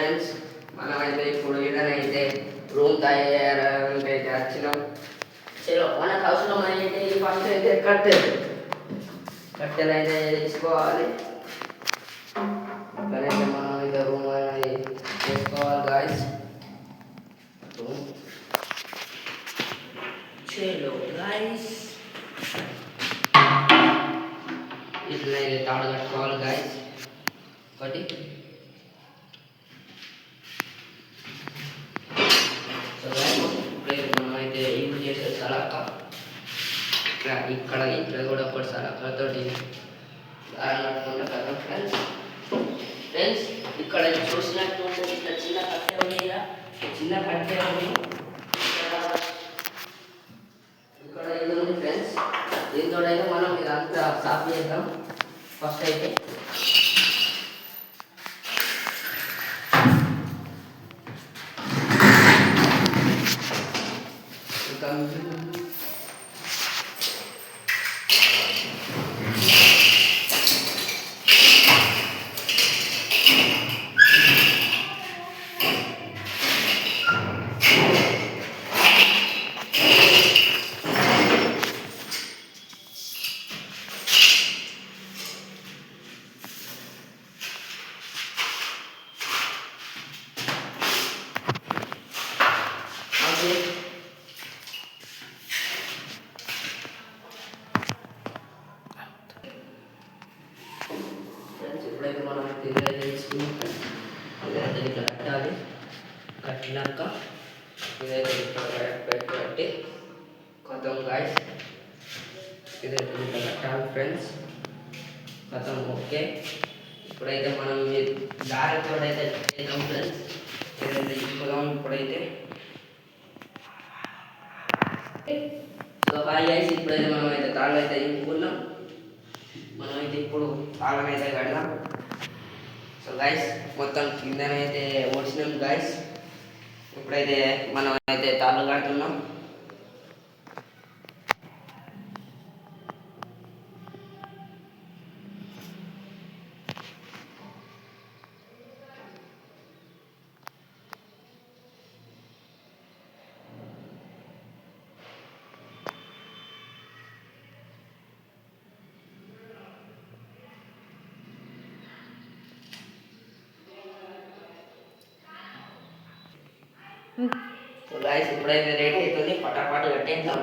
Friends, మనమైతే ఇప్పుడు ఇదనైతే room తయారంటే అయితే వచ్చినాం. చలో మనకు అవసరం అయితే ఫస్ట్ అయితే కట్టెలు అయితే తీసుకోవాలి. ఇక్కడైతే మనం అయితే రూమ్ అనేది చేసుకోవాలి గాయస్. రూమ్ చలో గాయస్, ఇట్లా అయితే తాడు కట్టుకోవాలి గాయస్. ఒకటి మనమైతే యూజ్ చేసే సలాక ఇక్కడ ఇక్కడ కూడా ఒకటి సలాకతో దారం కట్టుకుంటే కదా ఫ్రెండ్స్. ఫ్రెండ్స్, ఇక్కడ చూసినట్టు ఇట్లా చిన్న కట్టె ఉంది కదా, చిన్న కట్టె ఉంది ఇక్కడ ఇది ఉంది ఫ్రెండ్స్. దీంతో అయితే మనం ఇదంతా సాఫ్ చేద్దాం. ఫస్ట్ అయితే ఇప్పుడైతే మనం తిరిగి తీసుకున్నాం. ఇదైతే ఇట్లా కట్టాలి. కట్టినాక ఇదైతే ఇట్లా పెట్టి కొత్త గాయస్, ఇదైతే ఇట్లా కట్టాలి ఫ్రెండ్స్. కొత్త ఓకే. ఇప్పుడైతే మనం దారితో అయితే చేద్దాం ఫ్రెండ్స్. ఏదైతే ఇప్పుదాం ఇప్పుడైతే. సో హాయ్ గైస్, ఇప్పుడైతే మనం అయితే తాళ్ళు అయితే ఇంపుకున్నాం. మనమైతే ఇప్పుడు తాళం అయితే కడదాం. సో గైస్, మొత్తం కిందనైతే ఓడిసినాం గైస్. ఇప్పుడైతే మనం అయితే తాళ్ళు కడుతున్నాం. సో గైస్, ఇప్పుడైతే రెడీ అవుతుంది. పటాపాటు కట్టేద్దాం.